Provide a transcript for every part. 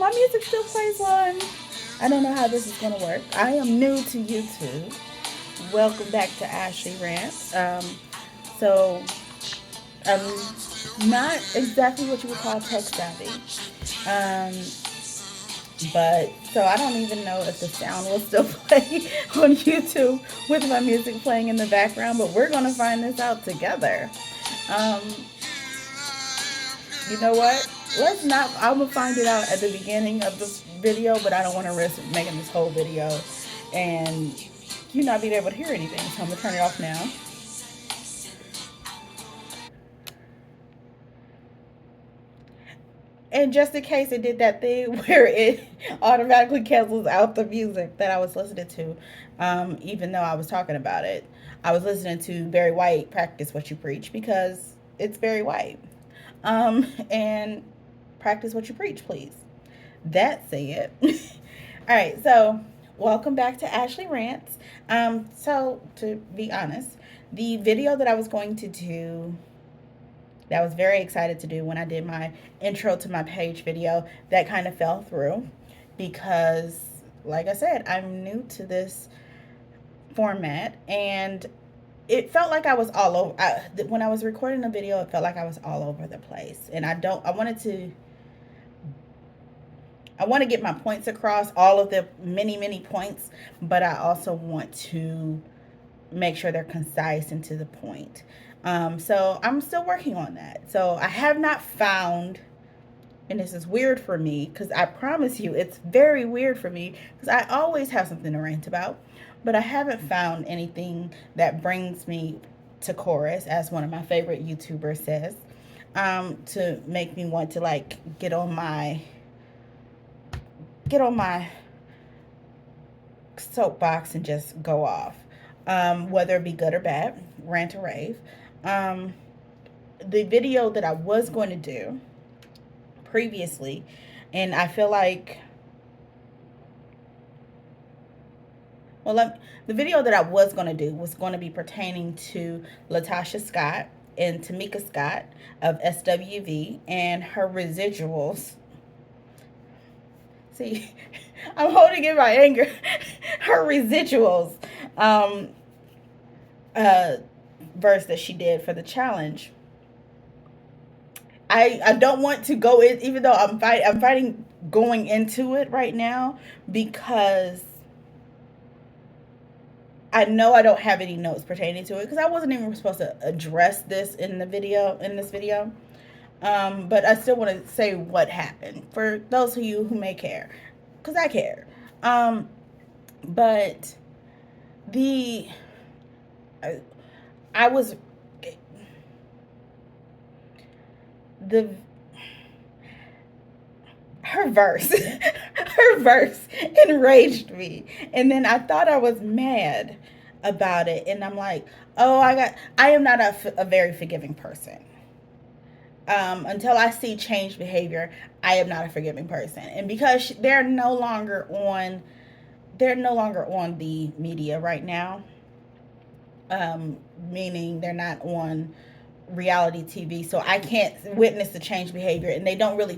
my music still plays on. I don't know how this is gonna work. I am new to YouTube. Welcome back to Ashley Rants. So I'm not exactly what you would call tech savvy. Um, but so I don't even know if the sound will still play on YouTube with my music playing in the background. But we're gonna find this out together. Um, you know what? Let's not. I'm gonna find it out at the beginning of this video, but I don't want to risk making this whole video and you not being able to hear anything. So I'm gonna turn it off now. And just in case it did that thing where it automatically cancels out the music that I was listening to, even though I was talking about it, I was listening to Barry White, Practice What You Preach, because it's Barry White. And practice what you preach, please. That's it. All right, so welcome back to Ashley Rants. So to be honest, the video that I was going to do, that I was very excited to do when I did my intro to my page video, that kind of fell through because, like I said, I'm new to this format and it felt like I was all over. When I was recording the video, it felt like I was all over the place, and I want to get my points across, all of the many points, but I also want to make sure they're concise and to the point. So I'm still working on that. So I have not found, and this is weird for me because I promise you it's very weird for me because I always have something to rant about, but I haven't found anything that brings me to chorus, as one of my favorite YouTubers says, to make me want to like get on my soapbox and just go off, whether it be good or bad, rant or rave. Um, the video that I was going to do previously, and I feel like, the video that I was going to do was going to be pertaining to Latasha Scott and Tamika Scott of SWV and her residuals. See, I'm holding in my anger. Her residuals um, uh, verse that she did for the challenge. I don't want to go in, even though I'm fighting going into it right now because I know I don't have any notes pertaining to it because I wasn't even supposed to address this in this video. But I still want to say what happened for those of you who may care, because I care. But the I was the her verse her verse enraged me, and then I thought I was mad about it, and I'm like, oh, I am not a very forgiving person. Until I see changed behavior, I am not a forgiving person. And because they're no longer on the media right now, meaning they're not on reality TV, so I can't witness the change behavior, and they don't really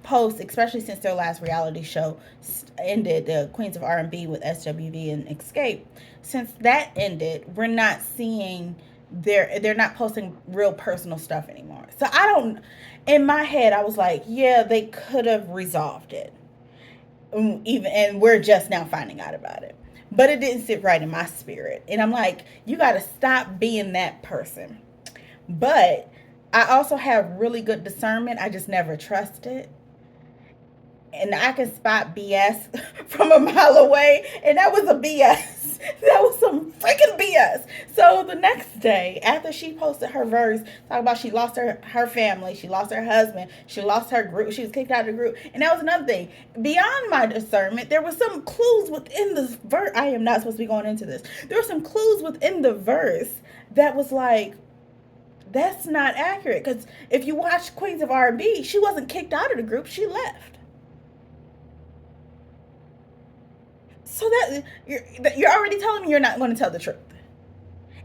post, especially since their last reality show ended, the Queens of R&B with SWV and Escape. Since that ended, we're not seeing they're not posting real personal stuff anymore. So I don't. In my head, I was like, yeah, they could have resolved it, and we're just now finding out about it. But it didn't sit right in my spirit, and I'm like, you got to stop being that person. But I also have really good discernment. I just never trust it. And I can spot BS from a mile away. And that was a BS. That was some freaking BS. So the next day, after she posted her verse, talking about she lost her family, she lost her husband, she lost her group, she was kicked out of the group. And that was another thing. Beyond my discernment, there were some clues within the verse. I am not supposed to be going into this. There were some clues within the verse that was like, that's not accurate. Because if you watch Queens of R&B, she wasn't kicked out of the group, she left. So that you're already telling me you're not going to tell the truth.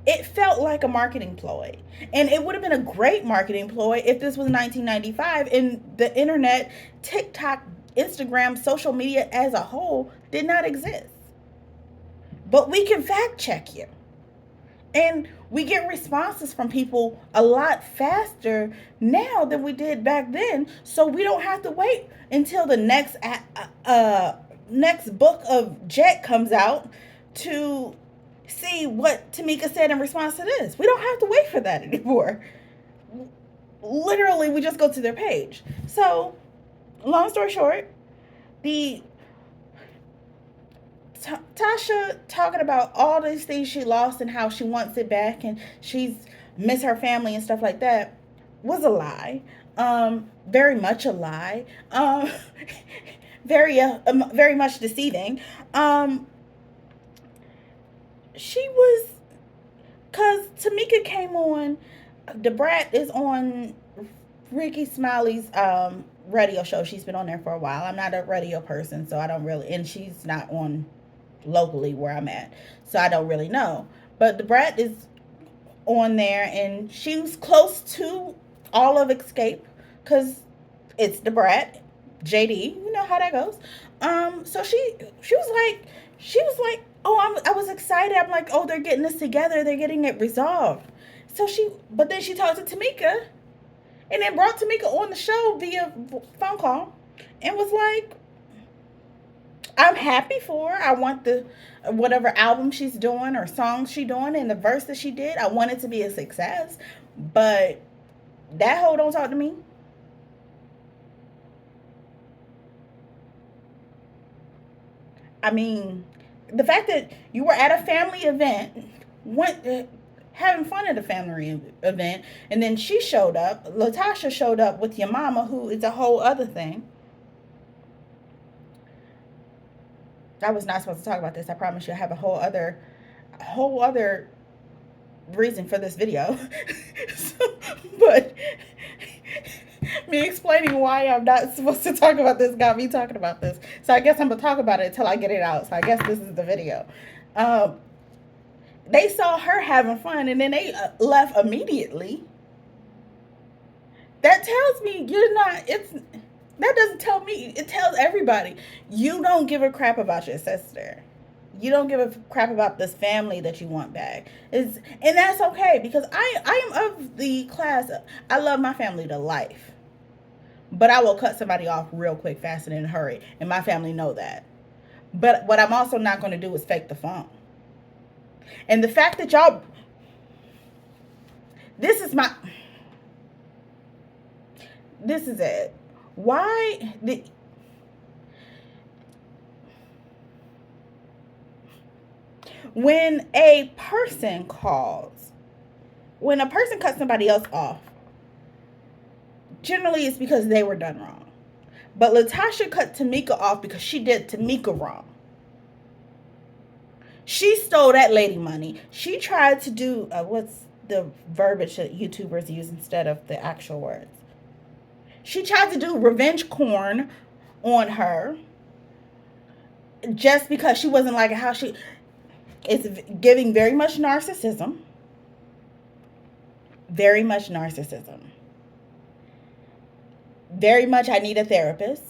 It felt like a marketing ploy. And it would have been a great marketing ploy if this was 1995 and the internet, TikTok Instagram, social media as a whole did not exist. But we can fact check you. And we get responses from people a lot faster now than we did back then. So we don't have to wait until the next book of Jet comes out to see what Tamika said in response to this. We don't have to wait for that anymore. Literally, we just go to their page. So, long story short, the Tasha talking about all these things she lost and how she wants it back and she's miss her family and stuff like that was a lie. Very much a lie. Very much deceiving. She was, cause Tamika came on. Da Brat is on Ricky Smiley's radio show. She's been on there for a while. I'm not a radio person, so I don't really, and she's not on locally where I'm at, so I don't really know. But Da Brat is on there, and she was close to all of Escape because it's Da Brat, JD. You know how that goes. So she was like, oh, I was excited. I'm like, oh, they're getting this together. They're getting it resolved. But then she talked to Tamika, and then brought Tamika on the show via phone call, and was like, I'm happy for her. I want the whatever album she's doing or song she's doing and the verse that she did. I want it to be a success. But that hoe don't talk to me. I mean, the fact that you were at a family event, went having fun at a family event, and then she showed up. Latasha showed up with your mama, who is a whole other thing. I was not supposed to talk about this. I promise you, I have a whole other reason for this video. But me explaining why I'm not supposed to talk about this got me talking about this. So I guess I'm gonna talk about it until I get it out. So I guess this is the video. They saw her having fun, and then they left immediately. That tells me you're not. That doesn't tell me. It tells everybody you don't give a crap about your sister. You don't give a crap about this family that you want back. And that's okay, because I am of the class. I love my family to life, but I will cut somebody off real quick, fast, and in a hurry, and my family know that. But what I'm also not going to do is fake the phone. And the fact that y'all, this is it. Why when a person cuts somebody else off, generally it's because they were done wrong. But Latasha cut Tamika off because she did Tamika wrong. She stole that lady money. She tried to do, what's the verbiage that YouTubers use instead of the actual words? She tried to do revenge porn on her just because she wasn't like how she... It's giving very much narcissism. Very much narcissism. Very much, I need a therapist.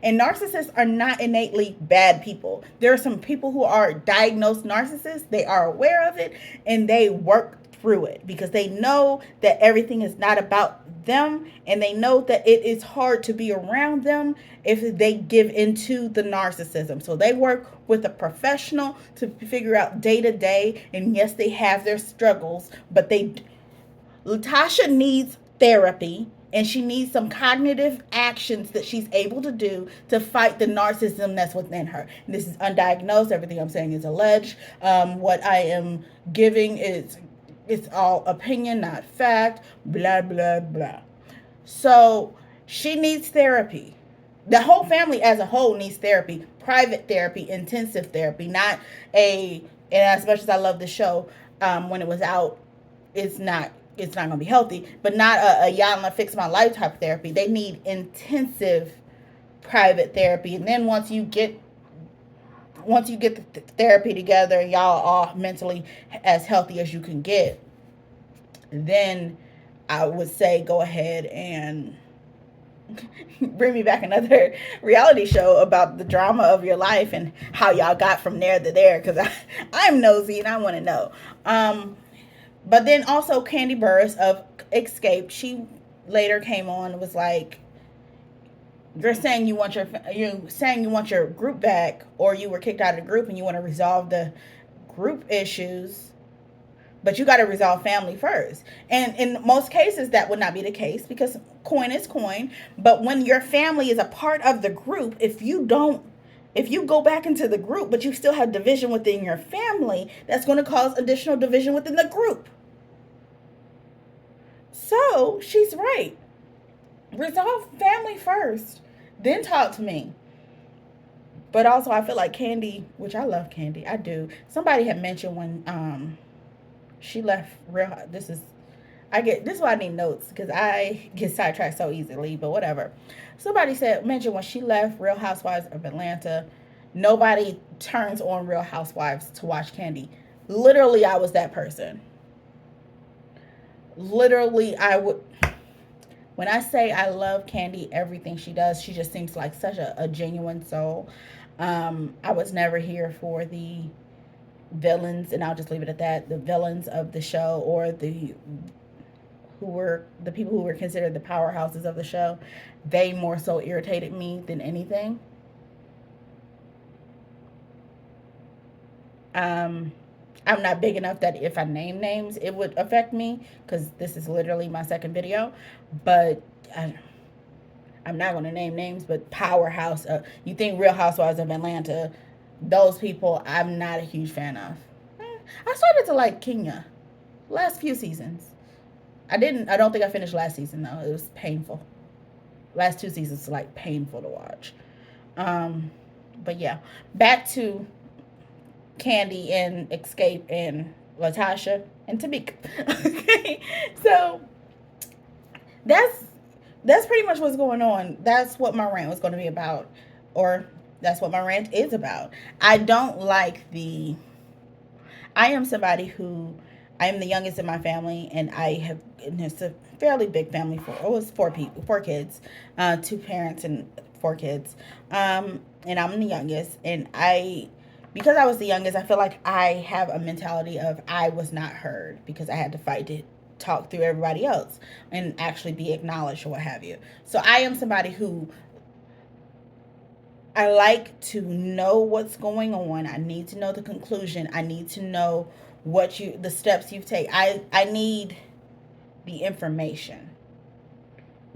And narcissists are not innately bad people. There are some people who are diagnosed narcissists. They are aware of it, and they work through it because they know that everything is not about them, and they know that it is hard to be around them if they give into the narcissism. So they work with a professional to figure out day to day. And yes, they have their struggles, but Latasha needs therapy. And she needs some cognitive actions that she's able to do to fight the narcissism that's within her. And this is undiagnosed. Everything I'm saying is alleged. What I am giving it's all opinion, not fact. Blah, blah, blah. So she needs therapy. The whole family as a whole needs therapy. Private therapy, intensive therapy. Not and as much as I love the show, when it was out, it's not going to be healthy, but not a Yana fix my life type therapy. They need intensive private therapy. And then once you get the therapy together, y'all are mentally as healthy as you can get, then I would say go ahead and bring me back another reality show about the drama of your life and how y'all got from there to there, because I'm nosy and I want to know. But then also Candy Burris of Escape, she later came on and was like, you're saying you want your group back, or you were kicked out of the group and you want to resolve the group issues, but you got to resolve family first. And in most cases, that would not be the case, because coin is coin. But when your family is a part of the group, if you go back into the group, but you still have division within your family, that's going to cause additional division within the group. So she's right. Resolve family first, then talk to me. But also, I feel like Candy, which I love Candy, I do. Somebody had mentioned when she left Real. This is why I need notes, because I get sidetracked so easily. But whatever. Somebody mentioned when she left Real Housewives of Atlanta, nobody turns on Real Housewives to watch Candy. Literally, I was that person. Literally, I would. When I say I love Candy, everything she does, she just seems like such a genuine soul. I was never here for the villains, and I'll just leave it at that. The villains of the show, or the people who were considered the powerhouses of the show, they more so irritated me than anything. I'm not big enough that if I name names, it would affect me, because this is literally my second video. But I'm not going to name names, but powerhouse. You think Real Housewives of Atlanta, those people, I'm not a huge fan of. I started to like Kenya last few seasons. I don't think I finished last season, though. It was painful. Last two seasons were like painful to watch. But yeah, back to Candy and Escape and Latasha and Tamika. Okay, so that's pretty much what's going on. That's what my rant was going to be about, or that's what my rant is about. I don't like the. I am somebody who, I am the youngest in my family, and it's a fairly big family. It was four kids, two parents and four kids, and I'm the youngest, and because I was the youngest, I feel like I have a mentality of I was not heard, because I had to fight to talk through everybody else and actually be acknowledged or what have you. So I am somebody who, I like to know what's going on. I need to know the conclusion. I need to know the steps you've taken. I need the information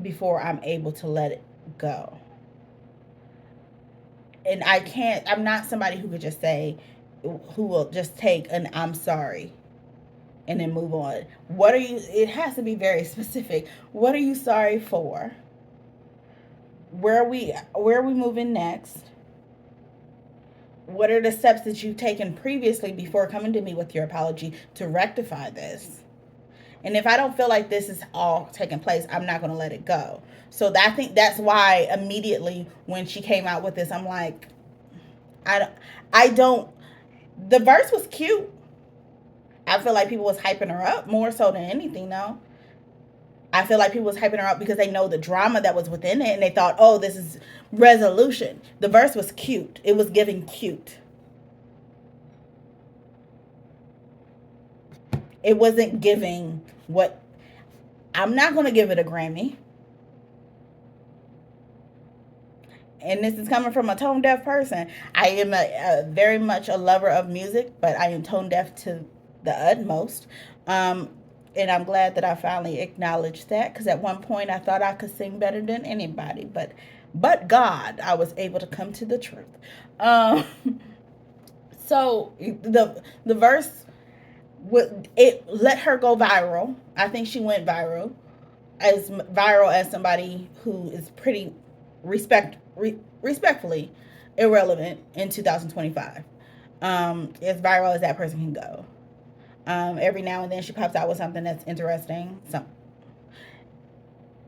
before I'm able to let it go. And I'm not somebody who who will just take an I'm sorry and then move on. It has to be very specific. What are you sorry for? Where are we moving next? What are the steps that you've taken previously before coming to me with your apology to rectify this? And if I don't feel like this is all taking place, I'm not going to let it go. So I think that's why immediately when she came out with this, I'm like, I don't. The verse was cute. I feel like people was hyping her up more so than anything, though. I feel like people was hyping her up because they know the drama that was within it, and they thought, oh, this is resolution. The verse was cute. It was giving cute. It wasn't giving what. I'm not going to give it a Grammy. And this is coming from a tone deaf person. I am very much a lover of music, but I am tone deaf to the utmost. And I'm glad that I finally acknowledged that, because at one point I thought I could sing better than anybody, but God, I was able to come to the truth. So the verse, it let her go viral. I think she went viral as somebody who is pretty respectfully irrelevant in 2025. As viral as that person can go. Every now and then she pops out with something that's interesting,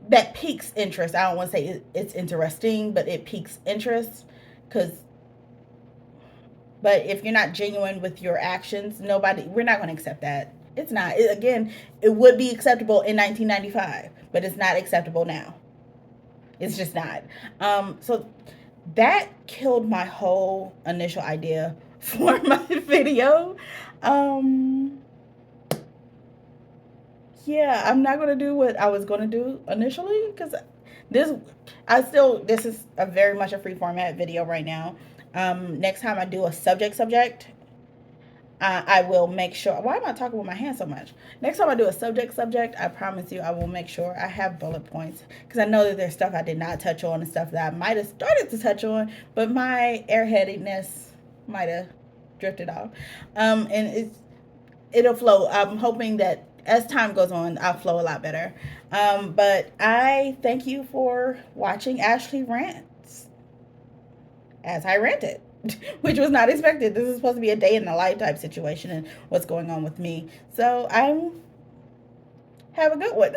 that piques interest. I don't want to say it's interesting, but it piques interest, but if you're not genuine with your actions, we're not going to accept that. It's not. Again, it would be acceptable in 1995, but it's not acceptable now. It's just not. So that killed my whole initial idea for my video. Um, yeah, I'm not gonna do what I was gonna do initially because this, this is a very much a free format video right now. Next time I do a subject, I will make sure. Why am I talking with my hand so much? Next time I do a subject, I promise you I will make sure I have bullet points because I know that there's stuff I did not touch on and stuff that I might have started to touch on, but my airheadedness might have drifted off. And it'll flow. I'm hoping that as time goes on, I'll flow a lot better. But I thank you for watching Ashley Rants as I ranted, which was not expected. This is supposed to be a day in the life type situation and what's going on with me. So I'm have a good one.